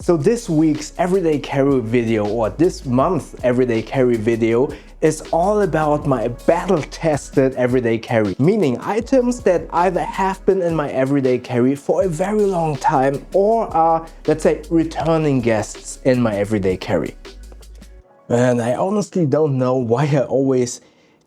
So this week's everyday carry video, or this month's everyday carry video, is all about my battle-tested everyday carry, meaning items that either have been in my everyday carry for a very long time or are, let's say, returning guests in my everyday carry. And I honestly don't know why I always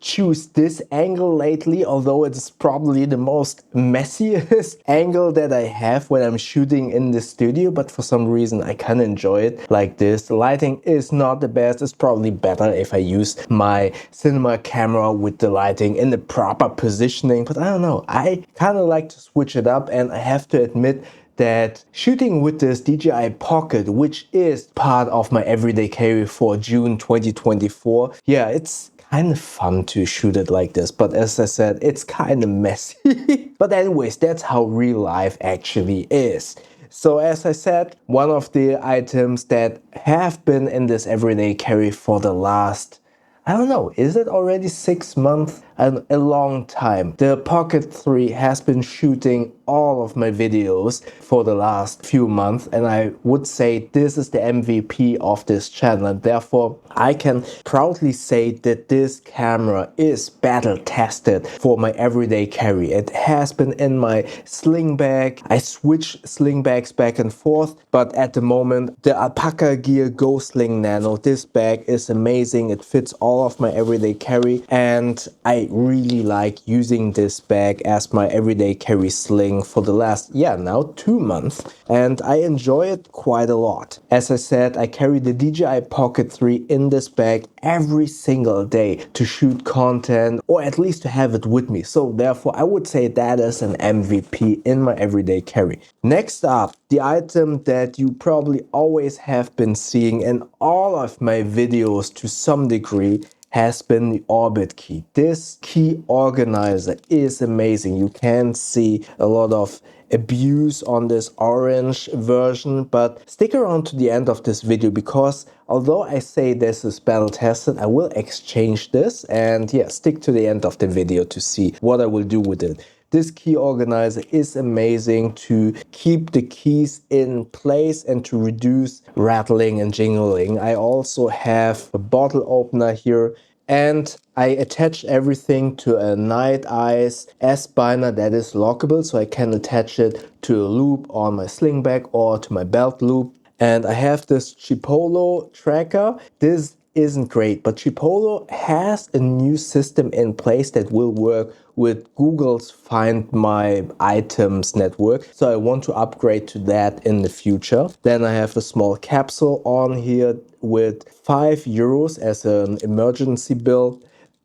choose this angle lately, although it's probably the most messiest angle that I have when I'm shooting in the studio, but for some reason I kind of enjoy it like this. The lighting is not the best. It's probably better if I use my cinema camera with the lighting in the proper positioning, but I don't know, I kind of like to switch it up, and I have to admit that shooting with this DJI Pocket, which is part of my everyday carry for June 2024, yeah, it's kind of fun to shoot it like this, but as I said, it's kind of messy. But anyways, that's how real life actually is. So as I said, one of the items that have been in this everyday carry for the last, I don't know, is it already 6 months? A long time. The Pocket 3 has been shooting all of my videos for the last few months, and I would say this is the MVP of this channel, and therefore I can proudly say that this camera is battle tested for my everyday carry. It has been in my sling bag. I switch sling bags back and forth, but at the moment the Alpaca Gear Go Sling Nano, this bag is amazing. It fits all of my everyday carry, and I really like using this bag as my everyday carry sling for the last, now 2 months, and I enjoy it quite a lot. As I said, I carry the DJI Pocket 3 in this bag every single day to shoot content, or at least to have it with me. So therefore I would say that is an MVP in my everyday carry. Next up, the item that you probably always have been seeing in all of my videos to some degree has been the Orbitkey. This key organizer is amazing. You can see a lot of abuse on this orange version, but stick around to the end of this video, because although I say this is battle tested, I will exchange this, and stick to the end of the video to see what I will do with it. This key organizer is amazing to keep the keys in place and to reduce rattling and jingling. I also have a bottle opener here, and I attach everything to a Night Eyes S-binder that is lockable, so I can attach it to a loop on my sling bag or to my belt loop. And I have this Chipolo tracker. This isn't great, but Chipolo has a new system in place that will work with Google's Find My Items network, so I want to upgrade to that in the future. Then I have a small capsule on here with €5 as an emergency bill,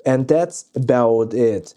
and that's about it.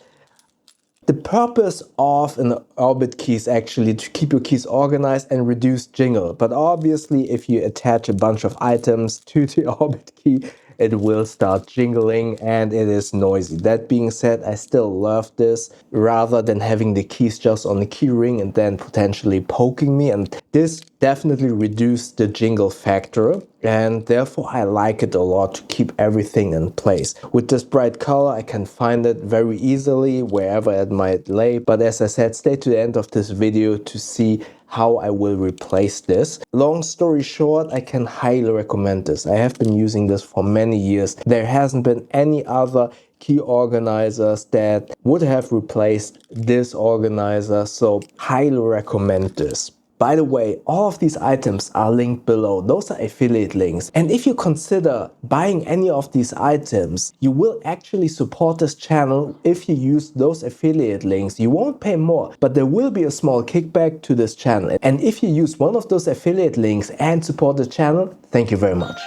The purpose of an Orbitkey is actually to keep your keys organized and reduce jingle, but obviously if you attach a bunch of items to the Orbitkey, it will start jingling and it is noisy. That being said, I still love this rather than having the keys just on the key ring and then potentially poking me, and this definitely reduced the jingle factor, and therefore I like it a lot to keep everything in place. With this bright color I can find it very easily wherever it might lay, but as I said, stay to the end of this video to see how I will replace this. Long story short, I can highly recommend this. I have been using this for many years. There hasn't been any other key organizers that would have replaced this organizer, so highly recommend this. By the way, all of these items are linked below. Those are affiliate links. And if you consider buying any of these items, you will actually support this channel if you use those affiliate links. You won't pay more, but there will be a small kickback to this channel. And if you use one of those affiliate links and support the channel, thank you very much.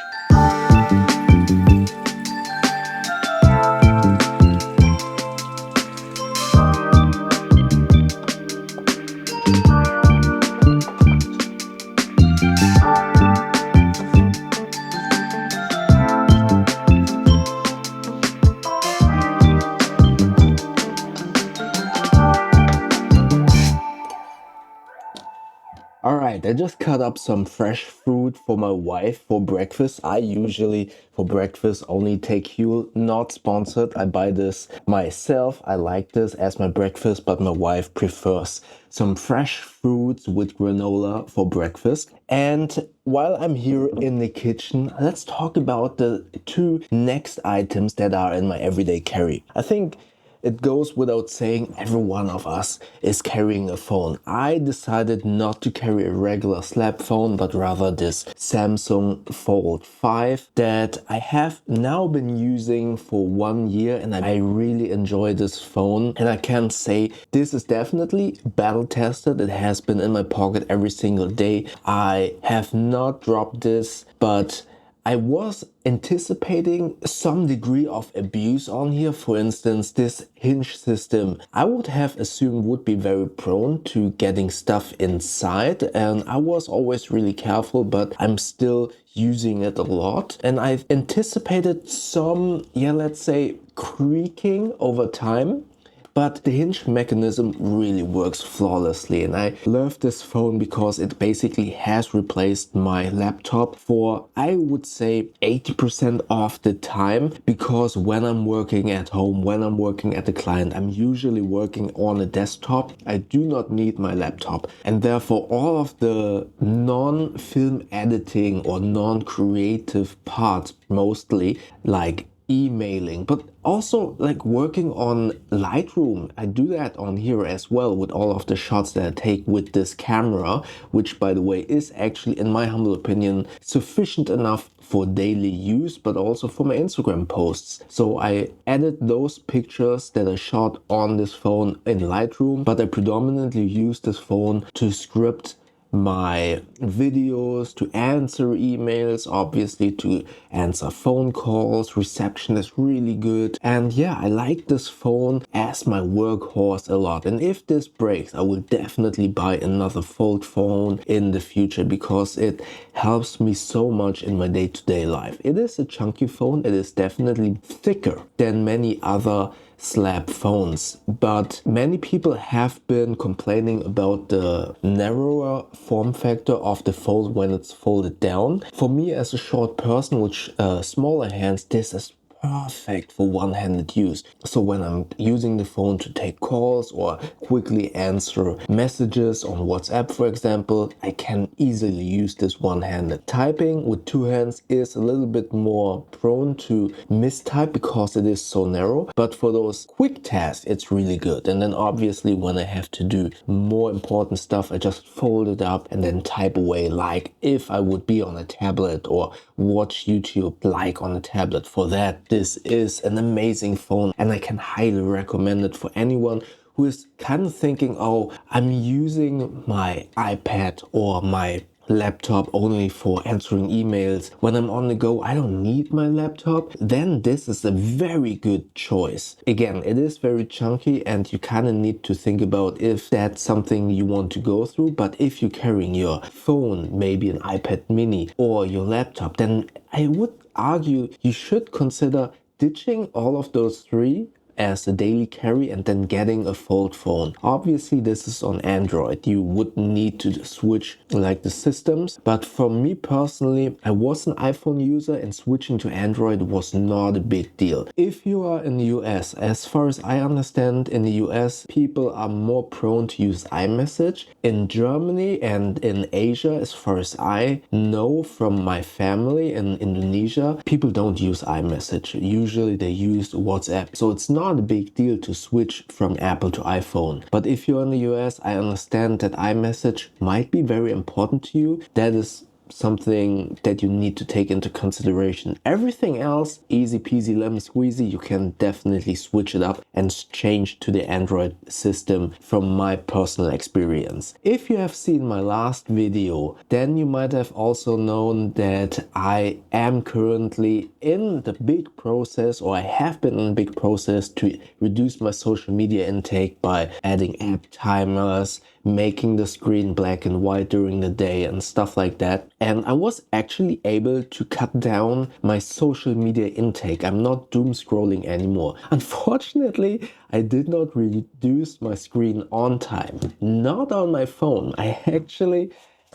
Alright, Alright, I just cut up some fresh fruit for my wife for breakfast. I usually for breakfast only take Huel, not sponsored. I buy this myself. I like this as my breakfast, but my wife prefers some fresh fruits with granola for breakfast. And while I'm here in the kitchen, let's talk about the two next items that are in my everyday carry. I think it goes without saying, every one of us is carrying a phone. I decided not to carry a regular slab phone, but rather this Samsung Fold 5 that I have now been using for 1 year, and I really enjoy this phone. And I can say this is definitely battle tested. It has been in my pocket every single day. I have not dropped this, but I was anticipating some degree of abuse on here. For instance, this hinge system, I would have assumed would be very prone to getting stuff inside, and I was always really careful, but I'm still using it a lot. And I've anticipated some, let's say, creaking over time. But the hinge mechanism really works flawlessly, and I love this phone because it basically has replaced my laptop for, I would say, 80% of the time, because when I'm working at home, when I'm working at the client, I'm usually working on a desktop. I do not need my laptop, and therefore all of the non-film editing or non-creative parts, mostly like emailing, but also like working on Lightroom. I do that on here as well with all of the shots that I take with this camera, which by the way is actually, in my humble opinion, sufficient enough for daily use, but also for my Instagram posts. So I edit those pictures that I shot on this phone in Lightroom, but I predominantly use this phone to script my videos, to answer emails, obviously to answer phone calls. Reception is really good, and I like this phone as my workhorse a lot. And if this breaks, I will definitely buy another Fold phone in the future, because it helps me so much in my day-to-day life. It is a chunky phone. It is definitely thicker than many other slab phones, but many people have been complaining about the narrower form factor of the Fold when it's folded down. For me, as a short person with smaller hands, this is perfect for one-handed use. So when I'm using the phone to take calls or quickly answer messages on WhatsApp, for example, I can easily use this one-handed. Typing with two hands is a little bit more prone to mistype because it is so narrow, but for those quick tasks, it's really good. And then obviously when I have to do more important stuff, I just fold it up and then type away, like if I would be on a tablet or watch YouTube like on a tablet. For that, this is an amazing phone, and I can highly recommend it for anyone who is kind of thinking, oh, I'm using my iPad or my laptop only for answering emails. When I'm on the go, I don't need my laptop. Then this is a very good choice. Again, it is very chunky, and you kind of need to think about if that's something you want to go through. But if you're carrying your phone, maybe an iPad mini or your laptop, then I would argue you should consider ditching all of those three as a daily carry and then getting a Fold phone. Obviously this is on Android. You would need to switch like the systems, but for me personally, I was an iPhone user and switching to Android was not a big deal. If you are in the US, as far as I understand, in the US people are more prone to use iMessage. In Germany and in Asia, as far as I know from my family in Indonesia, people don't use iMessage. Usually they use WhatsApp. So it's not a big deal to switch from Apple to iPhone. But if you're in the US, I understand that iMessage might be very important to you. That is something that you need to take into consideration. Everything else, easy peasy lemon squeezy, you can definitely switch it up and change to the Android system from my personal experience. If you have seen my last video, then you might have also known that I am currently in the big process, or I have been in a big process to reduce my social media intake by adding app timers, making the screen black and white during the day and stuff like that. And I was actually able to cut down my social media intake. I'm not doom scrolling anymore. Unfortunately, I did not reduce my screen on time. Not on my phone. I actually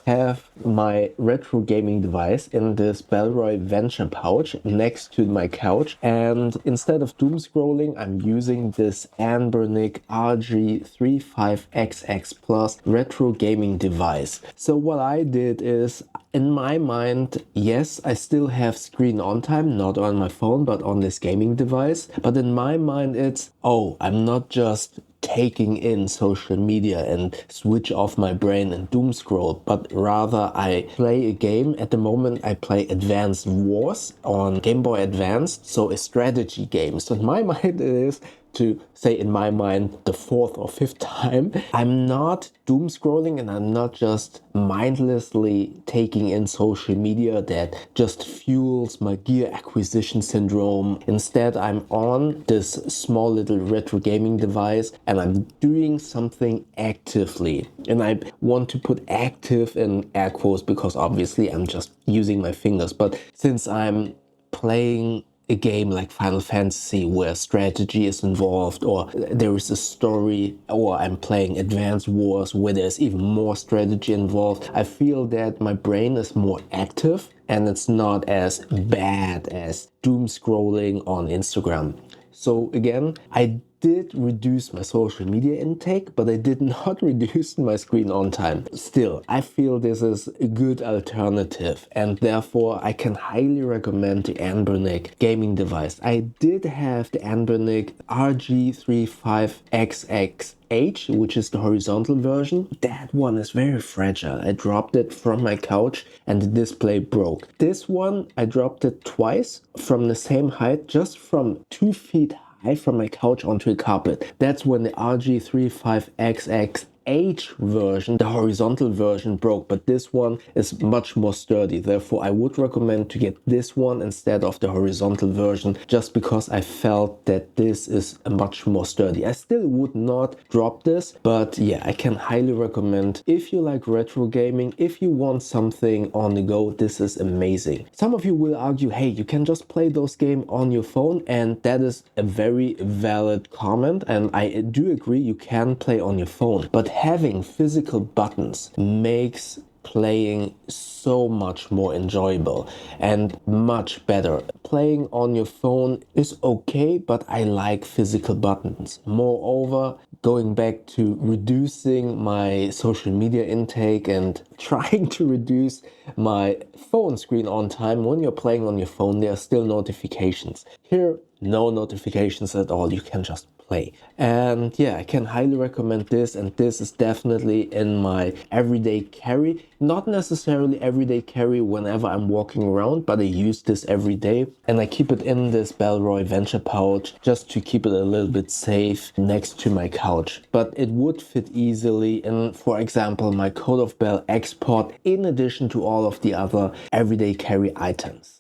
have my retro gaming device in this Bellroy Venture pouch next to my couch, and instead of doom scrolling, I'm using this Anbernic RG35XX Plus retro gaming device. So what I did is, in my mind, yes, I still have screen on time, not on my phone, but on this gaming device. But in my mind, it's, oh, I'm not just taking in social media and switch off my brain and doom scroll, but rather I play a game. At the moment I play Advanced Wars on Game Boy Advance, so a strategy game. So in my mind it is, to say in my mind, the fourth or fifth time, I'm not doom scrolling and I'm not just mindlessly taking in social media that just fuels my gear acquisition syndrome. Instead, I'm on this small little retro gaming device and I'm doing something actively. And I want to put active in air quotes because obviously I'm just using my fingers. But since I'm playing a game like Final Fantasy where strategy is involved, or there is a story, or I'm playing Advanced Wars where there's even more strategy involved, I feel that my brain is more active and it's not as bad as doom scrolling on Instagram. So again, I did reduce my social media intake, but I did not reduce my screen on time. Still, I feel this is a good alternative, and therefore I can highly recommend the Anbernic gaming device. I did have the Anbernic RG35XX-H, which is the horizontal version. That one is very fragile. I dropped it from my couch and the display broke. This one, I dropped it twice from the same height, just from 2 feet high from my couch onto a carpet. That's when the RG35XX H version, the horizontal version, broke, but this one is much more sturdy. Therefore, I would recommend to get this one instead of the horizontal version, just because I felt that this is much more sturdy. I still would not drop this, but yeah, I can highly recommend. If you like retro gaming, if you want something on the go, this is amazing. Some of you will argue, hey, you can just play those games on your phone, and that is a very valid comment, and I do agree, you can play on your phone, but having physical buttons makes playing so much more enjoyable and much better. Playing on your phone is okay, but I like physical buttons. Moreover, going back to reducing my social media intake and trying to reduce my phone screen on time, when you're playing on your phone, there are still notifications. Here, no notifications at all. You can just play. And yeah, I can highly recommend this, and this is definitely in my everyday carry. Not necessarily everyday carry whenever I'm walking around, but I use this every day, and I keep it in this Bellroy Venture pouch just to keep it a little bit safe next to my couch. But it would fit easily in, for example, my Coat of Bell export, in addition to all of the other everyday carry items.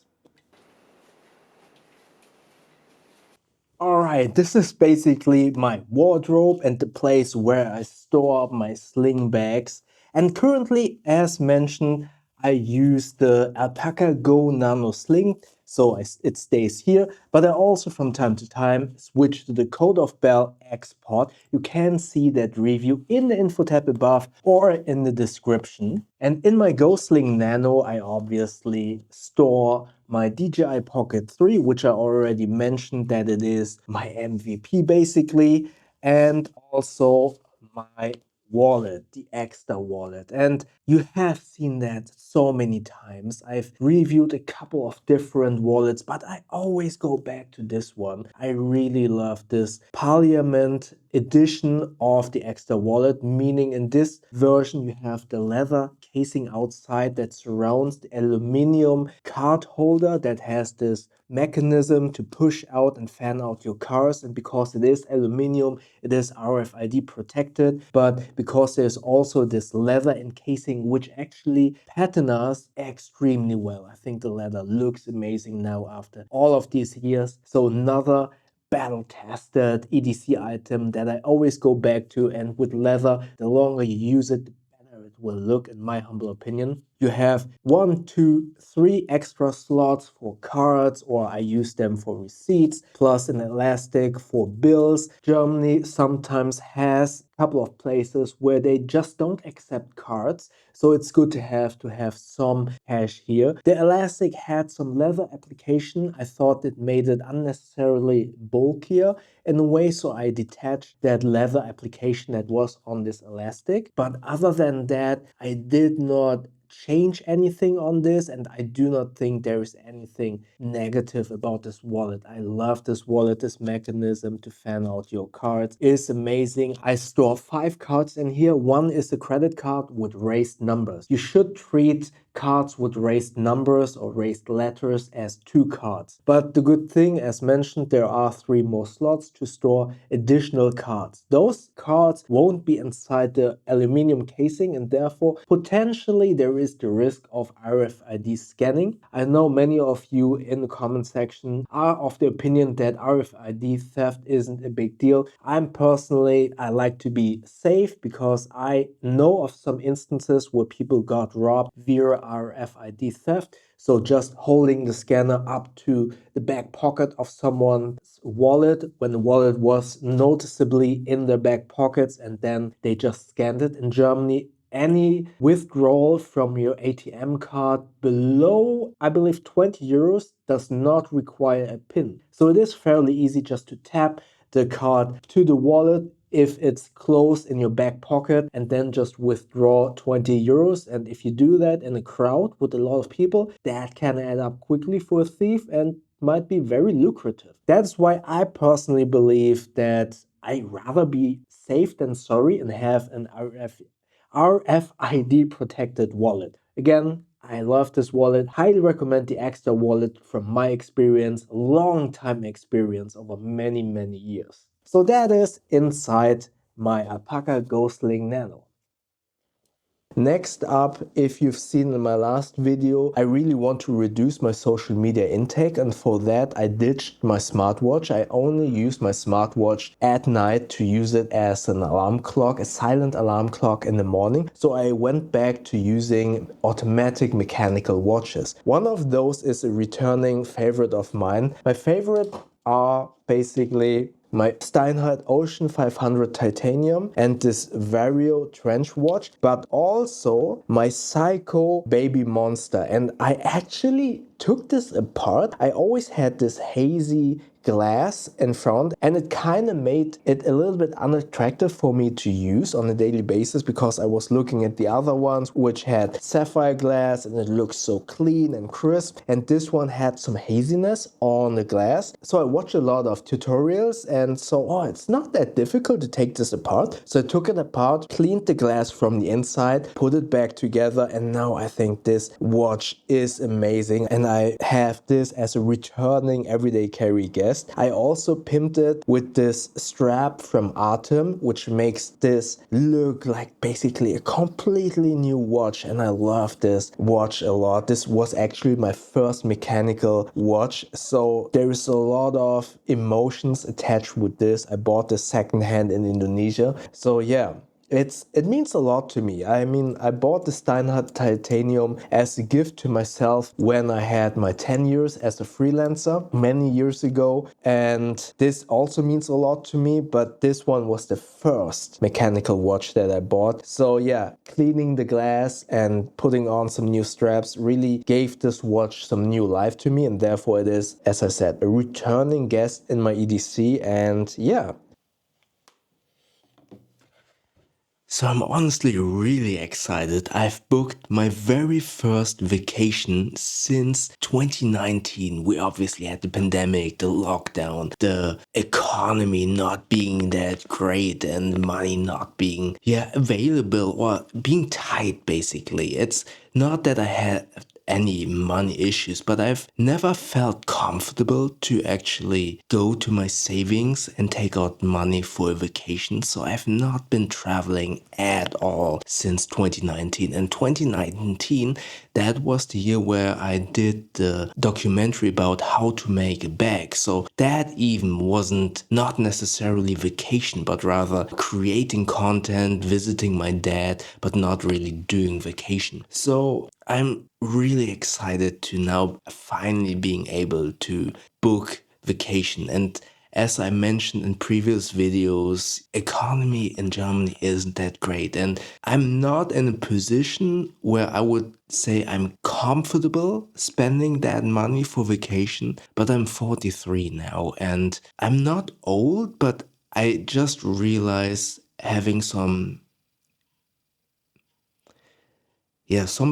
Alright, this is basically my wardrobe and the place where I store my sling bags. And currently, as mentioned, I use the Alpaca Go Nano Sling, so it stays here. But I also from time to time switch to the Coat of Bell export. You can see that review in the info tab above or in the description. And in my Go Sling Nano, I obviously store my DJI Pocket 3, which I already mentioned that it is my MVP basically, and also my wallet, the extra wallet. And you have seen that so many times. I've reviewed a couple of different wallets, but I always go back to this one. I really love this Parliament edition of the extra wallet, meaning in this version you have the leather casing outside that surrounds the aluminum card holder that has this mechanism to push out and fan out your cards. And because it is aluminum, it is RFID protected, but because there's also this leather encasing which actually patinas extremely well. I think the leather looks amazing now after all of these years. So another battle-tested EDC item that I always go back to, and with leather, the longer you use it, the better it will look, in my humble opinion. You have 1, 2, 3 extra slots for cards, or I use them for receipts, plus an elastic for bills. Germany sometimes has a couple of places where they just don't accept cards, so it's good to have some cash here. The elastic had some leather application. I thought it made it unnecessarily bulkier in a way, so I detached that leather application that was on this elastic. But other than that, I did not change anything on this, and I do not think there is anything negative about this wallet. I love this wallet. This mechanism to fan out your cards is amazing. I store 5 cards in here. One is a credit card with raised numbers. You should treat cards with raised numbers or raised letters as 2 cards. But the good thing, as mentioned, there are 3 more slots to store additional cards. Those cards won't be inside the aluminum casing, and therefore potentially there is the risk of RFID scanning. I know many of you in the comment section are of the opinion that RFID theft isn't a big deal. I like to be safe because I know of some instances where people got robbed via RFID theft. So just holding the scanner up to the back pocket of someone's wallet when the wallet was noticeably in their back pockets, and then they just scanned it. In Germany, any withdrawal from your ATM card below, I believe, 20 euros does not require a PIN. So it is fairly easy just to tap the card to the wallet if it's close in your back pocket, and then just withdraw 20 euros. And if you do that in a crowd with a lot of people, that can add up quickly for a thief and might be very lucrative. That's why I personally believe that I'd rather be safe than sorry and have an RFID protected wallet. Again, I love this wallet. Highly recommend the extra wallet from my experience, long time experience over many, many years. So that is inside my Alpaca Go Sling Nano. Next up, if you've seen in my last video, I really want to reduce my social media intake, and for that I ditched my smartwatch. I only use my smartwatch at night to use it as an alarm clock, a silent alarm clock in the morning. So I went back to using automatic mechanical watches. One of those is a returning favorite of mine. My favorite are basically my Steinhardt Ocean 500 Titanium and this Vario trench watch, but also my Psycho Baby Monster. And I actually took this apart. I always had this hazy glass in front, and it kind of made it a little bit unattractive for me to use on a daily basis because I was looking at the other ones which had sapphire glass and it looked so clean and crisp, and this one had some haziness on the glass. So I watched a lot of tutorials and so it's not that difficult to take this apart. So I took it apart, cleaned the glass from the inside, put it back together, and now I think this watch is amazing, and I have this as a returning everyday carry guest. I also pimped it with this strap from Artem, which makes this look like basically a completely new watch, and I love this watch a lot. This was actually my first mechanical watch, so there is a lot of emotions attached with this. I bought this secondhand in Indonesia, so yeah. It means a lot to me. I mean, I bought the Steinhardt Titanium as a gift to myself when I had my 10 years as a freelancer many years ago, and this also means a lot to me, but this one was the first mechanical watch that I bought. So yeah, cleaning the glass and putting on some new straps really gave this watch some new life to me, and therefore it is, as I said, a returning guest in my EDC, and yeah. So I'm honestly really excited. I've booked my very first vacation since 2019. We obviously had the pandemic, the lockdown, the economy not being that great and money not being available or being tight basically. It's not that I had any money issues, but I've never felt comfortable to actually go to my savings and take out money for a vacation. So I've not been traveling at all since 2019. And 2019, that was the year where I did the documentary about how to make a bag. So that even wasn't not necessarily vacation, but rather creating content, visiting my dad, but not really doing vacation. So I'm really excited to now finally being able to book vacation. And as I mentioned in previous videos, economy in Germany isn't that great. And I'm not in a position where I would say I'm comfortable spending that money for vacation, but I'm 43 now and I'm not old, but I just realized having some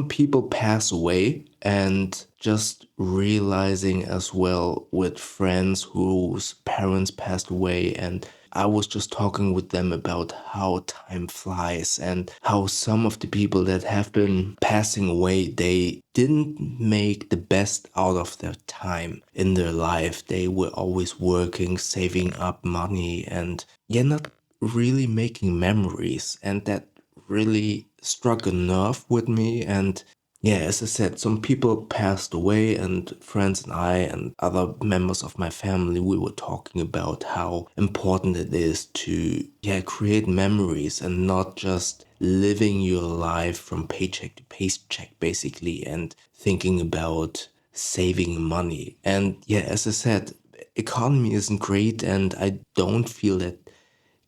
people pass away, and just realizing as well with friends whose parents passed away, and I was just talking with them about how time flies and how some of the people that have been passing away, they didn't make the best out of their time in their life. They were always working, saving up money, and not really making memories. And that really struck a nerve with me. And as I said, some people passed away, and friends and I and other members of my family, we were talking about how important it is to create memories and not just living your life from paycheck to paycheck basically, and thinking about saving money. And as I said, economy isn't great, and I don't feel that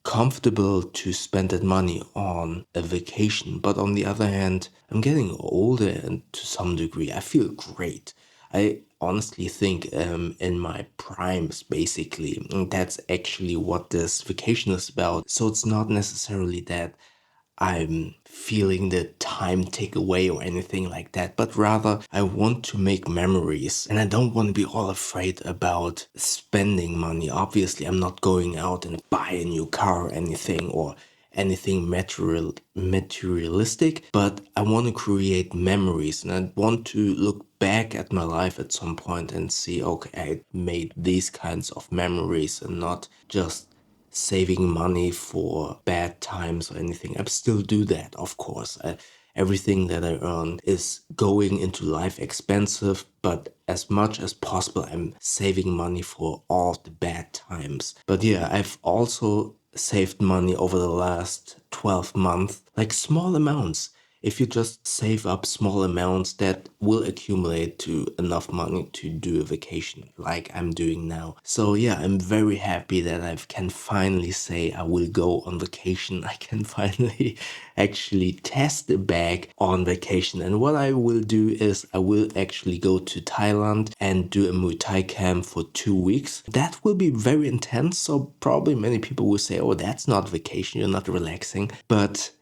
comfortable to spend that money on a vacation. But on the other hand, I'm getting older, and to some degree I feel great. I honestly think in my primes basically, and that's actually what this vacation is about. So it's not necessarily that I'm feeling the time take away or anything like that, but rather I want to make memories, and I don't want to be all afraid about spending money. Obviously, I'm not going out and buy a new car or anything, or anything materialistic, but I want to create memories, and I want to look back at my life at some point and see, okay, I made these kinds of memories, and not just saving money for bad times or anything. I still do that, of course. Everything that I earn is going into life expensive, but as much as possible, I'm saving money for all the bad times. But I've also saved money over the last 12 months, like small amounts. If you just save up small amounts, that will accumulate to enough money to do a vacation like I'm doing now. So I'm very happy that I can finally say I will go on vacation. I can finally actually test the bag on vacation. And what I will do is I will actually go to Thailand and do a Muay Thai camp for 2 weeks. That will be very intense. So probably many people will say, oh, that's not vacation, you're not relaxing. But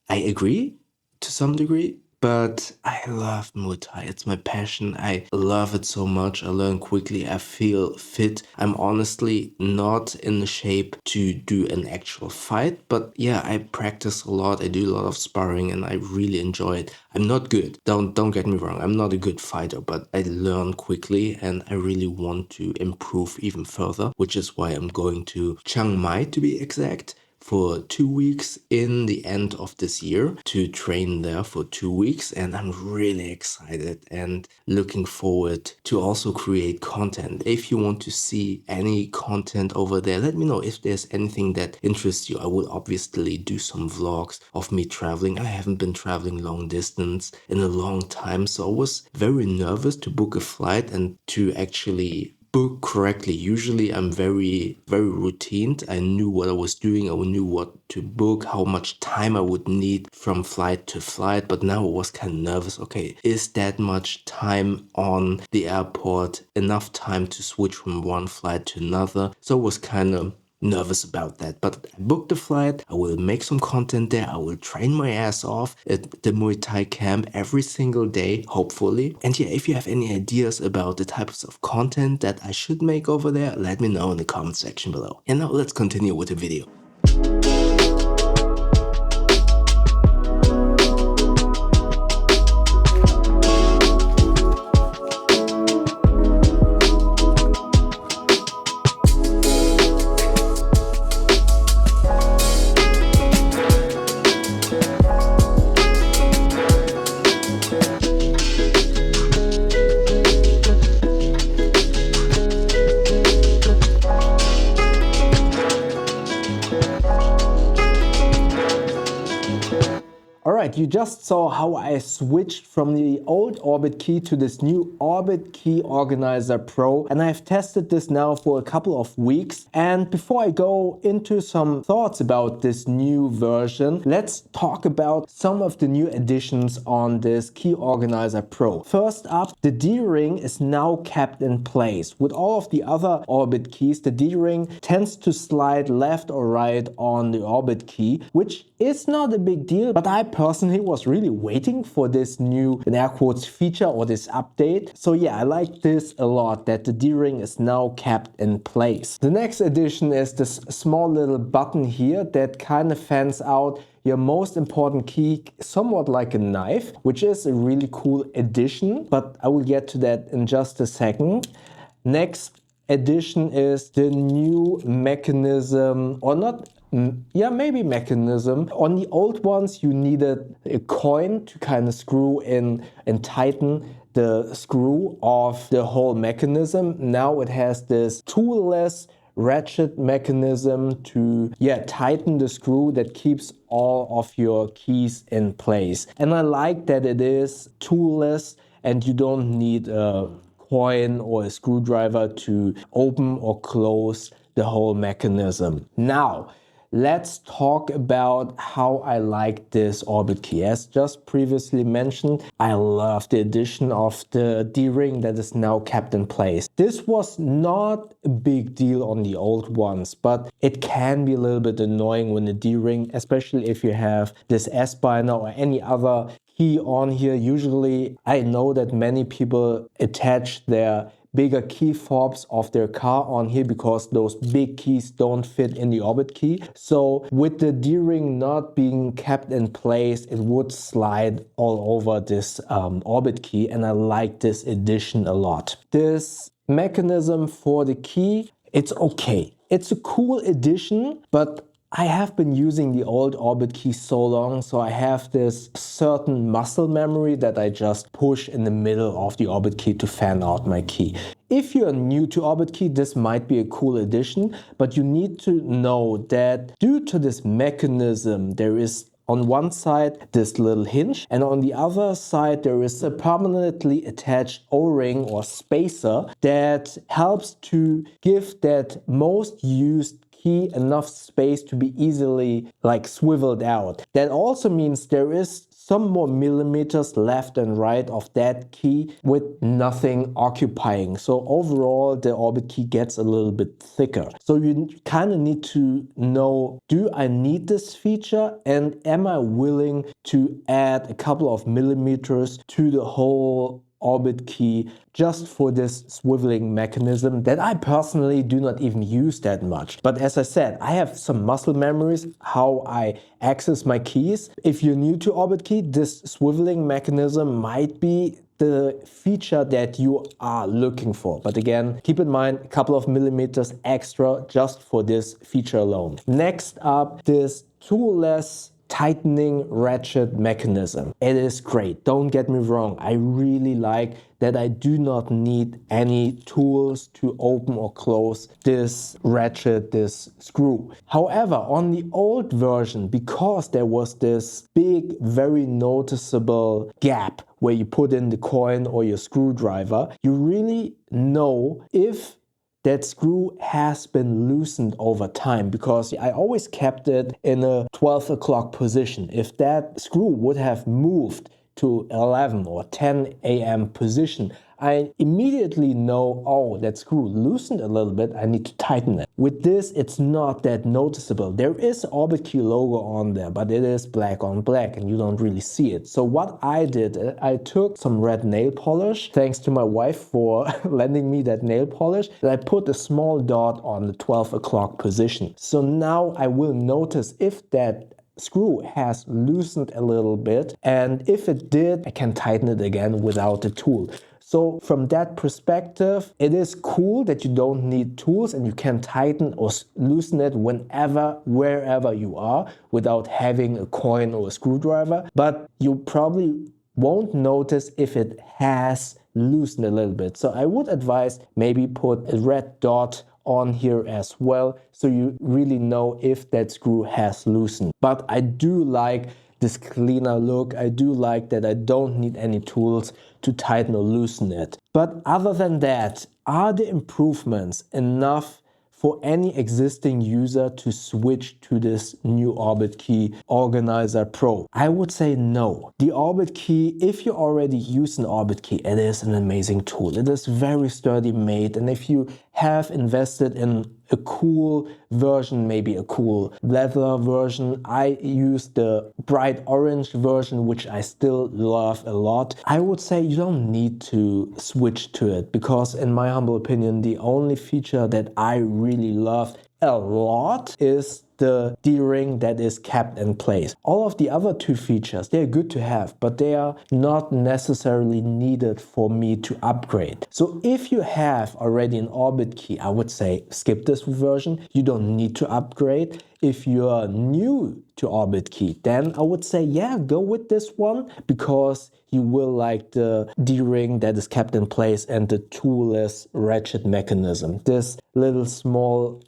I agree to some degree, but I love Muay Thai. It's my passion. I love it so much. I learn quickly. I feel fit. I'm honestly not in the shape to do an actual fight, but I practice a lot. I do a lot of sparring, and I really enjoy it. I'm not good. Don't get me wrong. I'm not a good fighter, but I learn quickly, and I really want to improve even further, which is why I'm going to Chiang Mai, to be exact, for 2 weeks in the end of this year to train there for 2 weeks. And I'm really excited and looking forward to also create content. If you want to see any content over there, let me know. If there's anything that interests you, I will obviously do some vlogs of me traveling. I haven't been traveling long distance in a long time, so I was very nervous to book a flight and to actually book correctly. Usually I'm very routined. I knew what I was doing. I knew what to book, how much time I would need from flight to flight. But now I was kind of nervous. Okay, is that much time on the airport enough time to switch from one flight to another? So I was kind of nervous about that, but I booked the flight. I will make some content there. I will train my ass off at the Muay Thai camp every single day, hopefully. And if you have any ideas about the types of content that I should make over there, let me know in the comment section below. And now let's continue with the video. Alright, you just saw how I switched from the old Orbitkey to this new Orbitkey Organizer Pro, and I've tested this now for a couple of weeks. And before I go into some thoughts about this new version, let's talk about some of the new additions on this Key Organizer Pro. First up, the D-ring is now kept in place. With all of the other Orbit keys, the D-ring tends to slide left or right on the Orbitkey, which is not a big deal, but I personally was really waiting for this new, in air quotes, feature or this update. So yeah, I like this a lot, that the D-ring is now kept in place. The next addition is this small little button here that kind of fans out your most important key, somewhat like a knife, which is a really cool addition, but I will get to that in just a second. Next addition is the new mechanism, or not, yeah, maybe mechanism. On the old ones, you needed a coin to kind of screw in and tighten the screw of the whole mechanism. Now it has this toolless ratchet mechanism to tighten the screw that keeps all of your keys in place. And I like that it is toolless and you don't need a coin or a screwdriver to open or close the whole mechanism. Now, let's talk about how I like this Orbitkey. As just previously mentioned, I love the addition of the D-ring that is now kept in place. This was not a big deal on the old ones, but it can be a little bit annoying when the D-ring, especially if you have this S-binder or any other key on here. Usually, I know that many people attach their bigger key fobs of their car on here because those big keys don't fit in the Orbitkey. So with the D-ring not being kept in place, it would slide all over this Orbitkey, and I like this addition a lot. This mechanism for the key, it's okay. It's a cool addition, but I have been using the old Orbitkey so long, so I have this certain muscle memory that I just push in the middle of the Orbitkey to fan out my key. If you're new to Orbitkey, this might be a cool addition, but you need to know that due to this mechanism, there is on one side this little hinge, and on the other side there is a permanently attached O-ring or spacer that helps to give that most used key enough space to be easily swiveled out. That also means there is some more millimeters left and right of that key with nothing occupying. So overall the Orbitkey gets a little bit thicker. So you kind of need to know, do I need this feature, and am I willing to add a couple of millimeters to the whole Orbitkey just for this swiveling mechanism that I personally do not even use that much. But as I said, I have some muscle memories how I access my keys. If you're new to Orbitkey, this swiveling mechanism might be the feature that you are looking for. But again, keep in mind a couple of millimeters extra just for this feature alone. Next up, this toolless tightening ratchet mechanism. It is great, don't get me wrong. I really like that I do not need any tools to open or close this ratchet, this screw. However, on the old version, because there was this big, very noticeable gap where you put in the coin or your screwdriver, you really know if that screw has been loosened over time, because I always kept it in a 12 o'clock position. If that screw would have moved to 11 or 10 a.m. position, I immediately know, oh, that screw loosened a little bit, I need to tighten it. With this, it's not that noticeable. There is Orbitkey logo on there, but it is black on black and you don't really see it. So what I did, I took some red nail polish, thanks to my wife for lending me that nail polish, and I put a small dot on the 12 o'clock position. So now I will notice if that screw has loosened a little bit, and if it did, I can tighten it again without the tool. So from that perspective, it is cool that you don't need tools and you can tighten or loosen it whenever, wherever you are without having a coin or a screwdriver. But you probably won't notice if it has loosened a little bit. So I would advise maybe put a red dot on here as well, so you really know if that screw has loosened. But I do like this cleaner look. I do like that I don't need any tools to tighten or loosen it. But other than that, are the improvements enough for any existing user to switch to this new Orbitkey Organizer Pro? I would say no. The Orbitkey, if you already use an Orbitkey, it is an amazing tool. It is very sturdy made, and if you have invested in a cool version, maybe a cool leather version, I use the bright orange version, which I still love a lot. I would say you don't need to switch to it, because in my humble opinion, the only feature that I really love a lot is the D-ring that is kept in place. All of the other two features, they're good to have, but they are not necessarily needed for me to upgrade. So if you have already an Orbitkey, I would say skip this version. You don't need to upgrade. If you're new to Orbitkey, then I would say, yeah, go with this one, because you will like the D-ring that is kept in place and the toolless ratchet mechanism. This little small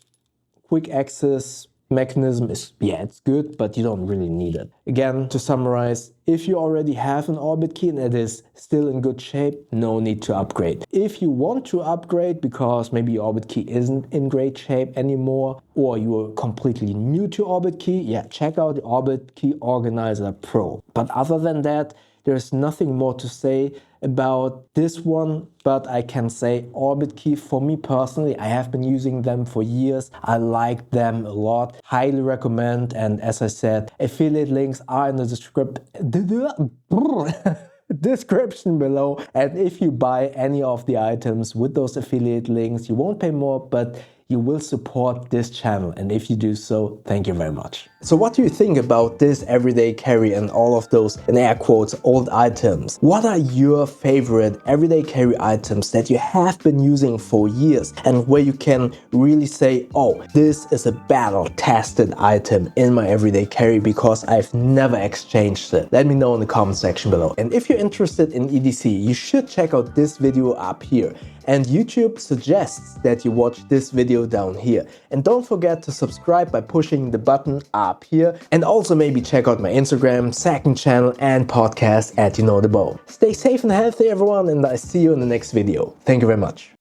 quick access mechanism is, yeah, it's good, but you don't really need it. Again, to summarize, if you already have an Orbitkey and it is still in good shape, no need to upgrade. If you want to upgrade because maybe your Orbitkey isn't in great shape anymore, or you are completely new to Orbitkey, yeah, check out the Orbitkey Organizer Pro. But other than that, there's nothing more to say about this one, but I can say Orbitkey, for me personally, I have been using them for years. I like them a lot, highly recommend, and as I said, affiliate links are in the description below, and if you buy any of the items with those affiliate links, you won't pay more, but you will support this channel, and if you do so, thank you very much. So what do you think about this everyday carry and all of those, in air quotes, old items? What are your favorite everyday carry items that you have been using for years and where you can really say, oh, this is a battle tested item in my everyday carry because I've never exchanged it? Let me know in the comment section below. And if you're interested in EDC, you should check out this video up here. And YouTube suggests that you watch this video down here. And don't forget to subscribe by pushing the button up here. And also maybe check out my Instagram, second channel and podcast at You Know The Bow. Stay safe and healthy everyone, and I see you in the next video. Thank you very much.